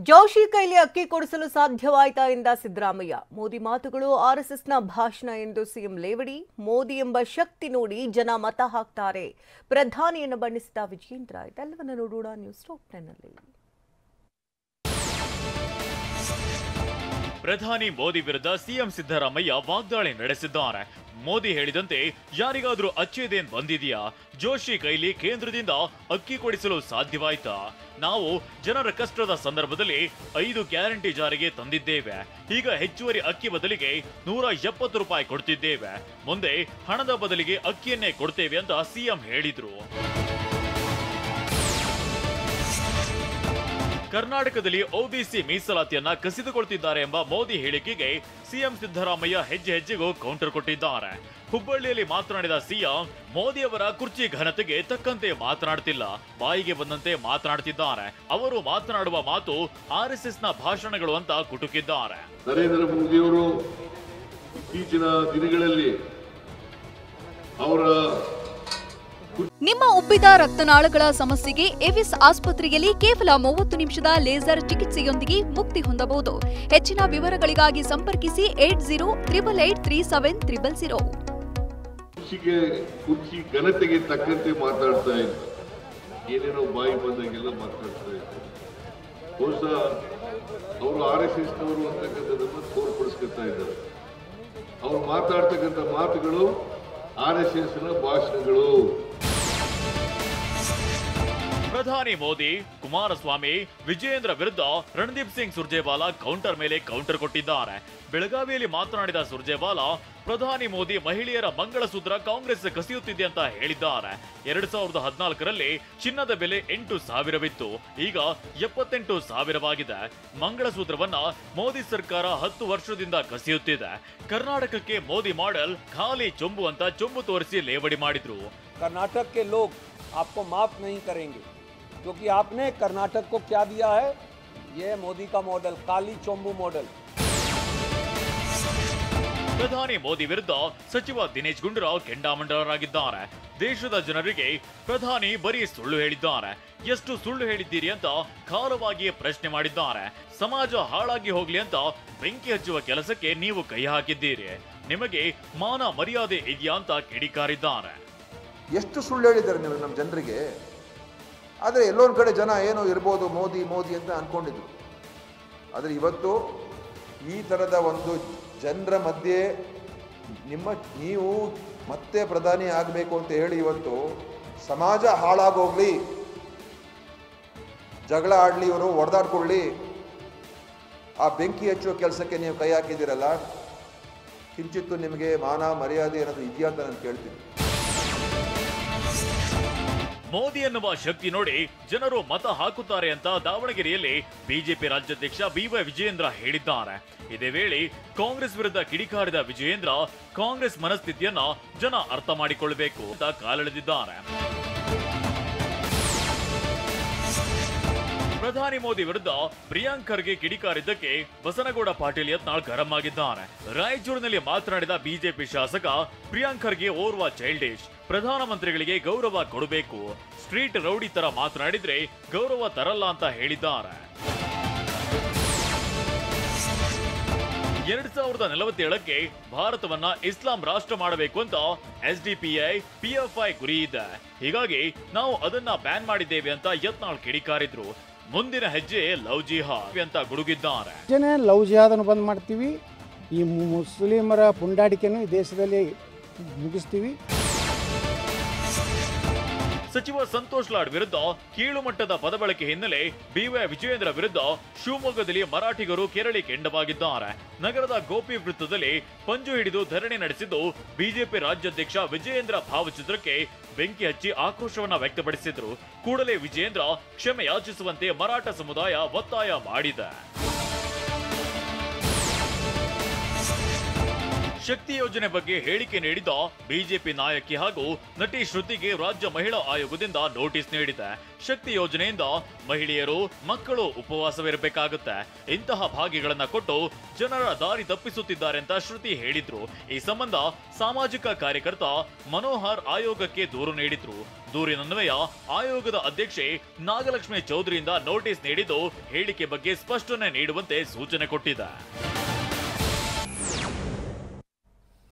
ಜೋಶಿ ಕೈಲಿ ಅಕ್ಕಿ ಕೊಡಿಸಲು ಸಾಧ್ಯವಾಯಿತಾ ಎಂದ ಸಿದ್ದರಾಮಯ್ಯ. ಮೋದಿ ಮಾತುಗಳು ಆರ್ಎಸ್ಎಸ್ನ ಭಾಷಣ ಎಂದು ಸಿಎಂ ಲೇವಡಿ. ಮೋದಿ ಎಂಬ ಶಕ್ತಿ ನೋಡಿ ಜನ ಮತ ಹಾಕ್ತಾರೆ. ಪ್ರಧಾನಿಯನ್ನು ಬಣ್ಣಿಸಿದ ವಿಜಯೇಂದ್ರ. ಇದೆಲ್ಲವನ್ನು ನೋಡೋಣ ನ್ಯೂಸ್ ಟಾಪ್ 10ನಲ್ಲಿ. ಪ್ರಧಾನಿ ಮೋದಿ ವಿರುದ್ಧ ಸಿಎಂ ಸಿದ್ದರಾಮಯ್ಯ ವಾಗ್ದಾಳಿ ನಡೆಸಿದ್ದಾರೆ. ಮೋದಿ ಹೇಳಿದಂತೆ ಯಾರಿಗಾದ್ರೂ ಅಚ್ಚೇದೇನ್ ಬಂದಿದೆಯಾ? ಜೋಶಿ ಕೈಲಿ ಕೇಂದ್ರದಿಂದ ಅಕ್ಕಿ ಕೊಡಿಸಲು ಸಾಧ್ಯವಾಯ್ತಾ? ನಾವು ಜನರ ಕಷ್ಟದ ಸಂದರ್ಭದಲ್ಲಿ 5 ಗ್ಯಾರಂಟಿ ಜಾರಿಗೆ ತಂದಿದ್ದೇವೆ. ಈಗ ಹೆಚ್ಚುವರಿ ಅಕ್ಕಿ ಬದಲಿಗೆ 170 ರೂಪಾಯಿ ಕೊಡ್ತಿದ್ದೇವೆ. ಮುಂದೆ ಹಣದ ಬದಲಿಗೆ ಅಕ್ಕಿಯನ್ನೇ ಕೊಡ್ತೇವೆ ಅಂತ ಸಿಎಂ ಹೇಳಿದ್ರು. ಕರ್ನಾಟಕದಲ್ಲಿ ಓಬಿಸಿ ಮೀಸಲಾತಿಯನ್ನ ಕಸಿದುಕೊಳ್ತಿದ್ದಾರೆ ಎಂಬ ಮೋದಿ ಹೇಳಿಕೆಗೆ ಸಿಎಂ ಸಿದ್ದರಾಮಯ್ಯ ಹೆಜ್ಜೆ ಹೆಜ್ಜೆಗೂ ಕೌಂಟರ್ ಕೊಟ್ಟಿದ್ದಾರೆ. ಹುಬ್ಬಳ್ಳಿಯಲ್ಲಿ ಮಾತನಾಡಿದ ಸಿಎಂ, ಮೋದಿಯವರ ಕುರ್ಚಿ ಘನತೆಗೆ ತಕ್ಕಂತೆ ಮಾತನಾಡ್ತಿಲ್ಲ, ಬಾಯಿಗೆ ಬಂದಂತೆ ಮಾತನಾಡ್ತಿದ್ದಾರೆ. ಅವರು ಮಾತನಾಡುವ ಮಾತು ಆರ್ಎಸ್ಎಸ್ನ ಭಾಷಣಗಳು ಅಂತ ಕುಟುಕಿದ್ದಾರೆ. ನರೇಂದ್ರ ಮೋದಿಯವರು ಇತ್ತೀಚಿನ ದಿನಗಳಲ್ಲಿ ಅವರ ನಿಮ್ಮ ಉಬ್ಬಿದ ರಕ್ತನಾಳಗಳ ಸಮಸ್ಯೆಗೆ ಎವಿಸ್ ಆಸ್ಪತ್ರೆಯಲ್ಲಿ ಕೇವಲ 30 ನಿಮಿಷದ ಲೇಸರ್ ಚಿಕಿತ್ಸೆಯೊಂದಿಗೆ ಮುಕ್ತಿ ಹೊಂದಬಹುದು. ಹೆಚ್ಚಿನ ವಿವರಗಳಿಗಾಗಿ ಸಂಪರ್ಕಿಸಿ 8088837300. ಕುರ್ಚಿ ಘನತೆಗೆ ತಕ್ಕಂತೆ ಮಾತಾಡ್ತಾ ಇದ್ದಾರೆ. ಏನೇನೋ ಬಾಯಿ ಬಂದಾಗೆಲ್ಲ ಮಾತಾಡ್ತಾ ಇದ್ದಾರೆ. ಬಹುಶಃ ಅವರು RSS ನವರು ಅಂತಕ್ಕಂಥದ್ದನ್ನು ತೋರ್ಪಡಿಸ್ಕೊತಾ ಇದ್ದಾರೆ. ಅವ್ರು ಮಾತಾಡ್ತಕ್ಕಂಥ ಮಾತುಗಳು RSS ನ ಭಾಷಣಗಳು. ಪ್ರಧಾನಿ ಮೋದಿ, ಕುಮಾರಸ್ವಾಮಿ, ವಿಜಯೇಂದ್ರ ವಿರುದ್ಧ ರಣದೀಪ್ ಸಿಂಗ್ ಸುರ್ಜೇವಾಲಾ ಕೌಂಟರ್ ಮೇಲೆ ಕೌಂಟರ್ ಕೊಟ್ಟಿದ್ದಾರೆ. ಬೆಳಗಾವಿಯಲ್ಲಿ ಮಾತನಾಡಿದ ಸುರ್ಜೇವಾಲಾ, ಪ್ರಧಾನಿ ಮೋದಿ ಮಹಿಳೆಯರ ಮಂಗಳಸೂತ್ರ ಕಾಂಗ್ರೆಸ್ ಕಸಿಯುತ್ತಿದೆ ಅಂತ ಹೇಳಿದ್ದಾರೆ. 2014ರಲ್ಲಿ ಚಿನ್ನದ ಬೆಲೆ 8,000ವಿತ್ತು, ಈಗ 78,000ವಾಗಿದೆ. ಮಂಗಳಸೂತ್ರವನ್ನ ಮೋದಿ ಸರ್ಕಾರ 10 ವರ್ಷದಿಂದ ಕಸಿಯುತ್ತಿದೆ. ಕರ್ನಾಟಕಕ್ಕೆ ಮೋದಿ ಮಾಡೆಲ್ ಖಾಲಿ ಚೊಂಬು ಅಂತ ಚೊಂಬು ತೋರಿಸಿ ಲೇವಡಿ ಮಾಡಿದ್ರು. कर्नाटक के लोग आपको माफ नहीं करेंगे, क्योंकि आपने कर्नाटक को क्या दिया है? ये मोदी का मॉडल, काली चोंबू मॉडल. ಪ್ರಧಾನಿ ಮೋದಿ ವಿರುದ್ಧ ಸಚಿವ ದಿನೇಶ್ ಗುಂಡೂರಾವ್ ಕೆಂಡಾಮಂಡಲರಾಗಿದ್ದಾರೆ. ದೇಶದ ಜನರಿಗೆ ಪ್ರಧಾನಿ ಬರೀ ಸುಳ್ಳು ಹೇಳಿದ್ದಾರೆ. ಎಷ್ಟು ಸುಳ್ಳು ಹೇಳಿದ್ದೀರಿ ಅಂತ ಖಾರವಾಗಿ ಪ್ರಶ್ನೆ ಮಾಡಿದ್ದಾರೆ. ಸಮಾಜ ಹಾಳಾಗಿ ಹೋಗ್ಲಿ ಅಂತ ಬೆಂಕಿ ಹಚ್ಚುವ ಕೆಲಸಕ್ಕೆ ನೀವು ಕೈ ಹಾಕಿದ್ದೀರಿ. ನಿಮಗೆ ಮಾನ ಮರ್ಯಾದೆ ಇದೆಯಾ ಅಂತ ಕಿಡಿಕಾರಿದ್ದಾರೆ. ಎಷ್ಟು ಸುಳ್ಳು ಹೇಳಿದ್ದಾರೆ ನೀವು ನಮ್ಮ ಜನರಿಗೆ. ಆದರೆ ಎಲ್ಲೊಂದು ಕಡೆ ಜನ ಏನೋ ಇರ್ಬೋದು ಮೋದಿ ಮೋದಿ ಅಂತ ಅನ್ಕೊಂಡಿದ್ರು. ಆದರೆ ಇವತ್ತು ಈ ಥರದ ಒಂದು ಜನರ ಮಧ್ಯೆ ನೀವು ಮತ್ತೆ ಪ್ರಧಾನಿ ಆಗಬೇಕು ಅಂತ ಹೇಳಿ ಇವತ್ತು ಸಮಾಜ ಹಾಳಾಗೋಗ್ಲಿ, ಜಗಳ ಆಡಲಿ, ಇವರು ಹೊಡೆದಾಡ್ಕೊಳ್ಳಿ, ಆ ಬೆಂಕಿ ಹಚ್ಚುವ ಕೆಲಸಕ್ಕೆ ನೀವು ಕೈ ಹಾಕಿದ್ದೀರಲ್ಲ, ಕಿಂಚಿತ್ತು ನಿಮಗೆ ಮಾನ ಮರ್ಯಾದೆ ಏನಾದರೂ ಇದೆಯಾ ಅಂತ ನಾನು ಕೇಳ್ತೀನಿ. ಮೋದಿ ಎನ್ನುವ ಶಕ್ತಿ ನೋಡಿ ಜನರು ಮತ ಹಾಕುತ್ತಾರೆ ಅಂತ ದಾವಣಗೆರೆಯಲ್ಲಿ ಬಿಜೆಪಿ ರಾಜ್ಯಾಧ್ಯಕ್ಷ ಬಿವೈ ವಿಜಯೇಂದ್ರ ಹೇಳಿದ್ದಾರೆ. ಇದೇ ವೇಳೆ ಕಾಂಗ್ರೆಸ್ ವಿರುದ್ಧ ಕಿಡಿಕಾರಿದ ವಿಜಯೇಂದ್ರ, ಕಾಂಗ್ರೆಸ್ ಮನಸ್ಥಿತಿಯನ್ನ ಜನ ಅರ್ಥ ಮಾಡಿಕೊಳ್ಳಬೇಕು ಅಂತ ಕಾಲೆಳೆದಿದ್ದಾರೆ. ಪ್ರಧಾನಿ ಮೋದಿ ವಿರುದ್ಧ ಪ್ರಿಯಾಂಕ್ ಖರ್ಗೆ ಕಿಡಿಕಾರಿದ್ದಕ್ಕೆ ಬಸನಗೌಡ ಪಾಟೀಲ್ ಯತ್ನಾಳ್ ಗರಂ ಆಗಿದ್ದಾರೆ. ರಾಯಚೂರಿನಲ್ಲಿ ಮಾತನಾಡಿದ ಬಿಜೆಪಿ ಶಾಸಕ ಪ್ರಿಯಾಂಕ್ ಖರ್ಗೆ ಓರ್ವ ಚೈಲ್ಡಿಶ್, ಪ್ರಧಾನಮಂತ್ರಿಗಳಿಗೆ ಗೌರವ ಕೊಡಬೇಕು, ಸ್ಟ್ರೀಟ್ ರೌಡಿ ತರ ಮಾತನಾಡಿದ್ರೆ ಗೌರವ ತರಲ್ಲ ಅಂತ ಹೇಳಿದ್ದಾರೆ. 2047ಕ್ಕೆ ಭಾರತವನ್ನ ಇಸ್ಲಾಂ ರಾಷ್ಟ್ರ ಮಾಡಬೇಕು ಅಂತ SDPI PFI ಗುರಿ ಇದೆ. ಹೀಗಾಗಿ ನಾವು ಅದನ್ನ ಬ್ಯಾನ್ ಮಾಡಿದ್ದೇವೆ ಅಂತ ಯತ್ನಾಳ್ ಕಿಡಿಕಾರಿದ್ರು. ಮುಂದಿನ ಹೆಜ್ಜೆ ಲವ್ ಜಿಹಾದ್ ಅಂತ ಗುಡುಗಿದ್ದಾರೆ. ಲವ್ ಜಿಹಾದ್ ಅನ್ನು ಬಂದ್ ಮಾಡ್ತೀವಿ, ಈ ಮುಸ್ಲಿಮರ ಪುಂಡಾಟಿಕೆಯನ್ನು ಈ ದೇಶದಲ್ಲಿ ಮುಗಿಸ್ತೀವಿ. ಸಚಿವ ಸಂತೋಷ್ ಲಾಡ್ ವಿರುದ್ಧ ಕೀಳು ಮಟ್ಟದ ಪದಬಳಕೆ ಹಿನ್ನೆಲೆ ಬಿವೈ ವಿಜಯೇಂದ್ರ ವಿರುದ್ಧ ಶಿವಮೊಗ್ಗದಲ್ಲಿ ಮರಾಠಿಗರು ಕೆರಳಿ ಕೆಂಡವಾಗಿದ್ದಾರೆ. ನಗರದ ಗೋಪಿ ವೃತ್ತದಲ್ಲಿ ಪಂಜು ಹಿಡಿದು ಧರಣಿ ನಡೆಸಿದ್ದು ಬಿಜೆಪಿ ರಾಜ್ಯಾಧ್ಯಕ್ಷ ವಿಜಯೇಂದ್ರ ಭಾವಚಿತ್ರಕ್ಕೆ ಬೆಂಕಿ ಹಚ್ಚಿ ಆಕ್ರೋಶವನ್ನ ವ್ಯಕ್ತಪಡಿಸಿದ್ರು. ಕೂಡಲೇ ವಿಜಯೇಂದ್ರ ಕ್ಷಮೆ ಯಾಚಿಸುವಂತೆ ಮರಾಠ ಸಮುದಾಯ ಒತ್ತಾಯ ಮಾಡಿದೆ. ಶಕ್ತಿ ಯೋಜನೆ ಬಗ್ಗೆ ಹೇಳಿಕೆ ನೀಡಿದ ಬಿಜೆಪಿ ನಾಯಕಿ ಹಾಗೂ ನಟಿ ಶ್ರುತಿಗೆ ರಾಜ್ಯ ಮಹಿಳಾ ಆಯೋಗದಿಂದ ನೋಟಿಸ್ ನೀಡಿದೆ. ಶಕ್ತಿ ಯೋಜನೆಯಿಂದ ಮಹಿಳೆಯರು, ಮಕ್ಕಳು ಉಪವಾಸವಿರಬೇಕಾಗುತ್ತೆ. ಇಂತಹ ಭಾಗ್ಯಗಳನ್ನ ಕೊಟ್ಟು ಜನರ ದಾರಿ ತಪ್ಪಿಸುತ್ತಿದ್ದಾರೆ ಅಂತ ಶ್ರುತಿ ಹೇಳಿದ್ರು. ಈ ಸಂಬಂಧ ಸಾಮಾಜಿಕ ಕಾರ್ಯಕರ್ತ ಮನೋಹರ್ ಆಯೋಗಕ್ಕೆ ದೂರು ನೀಡಿದ್ರು. ದೂರಿನನ್ವಯ ಆಯೋಗದ ಅಧ್ಯಕ್ಷೆ ನಾಗಲಕ್ಷ್ಮಿ ಚೌಧರಿಯಿಂದ ನೋಟಿಸ್ ನೀಡಿದ್ದು ಹೇಳಿಕೆ ಬಗ್ಗೆ ಸ್ಪಷ್ಟನೆ ನೀಡುವಂತೆ ಸೂಚನೆ ಕೊಟ್ಟಿದೆ.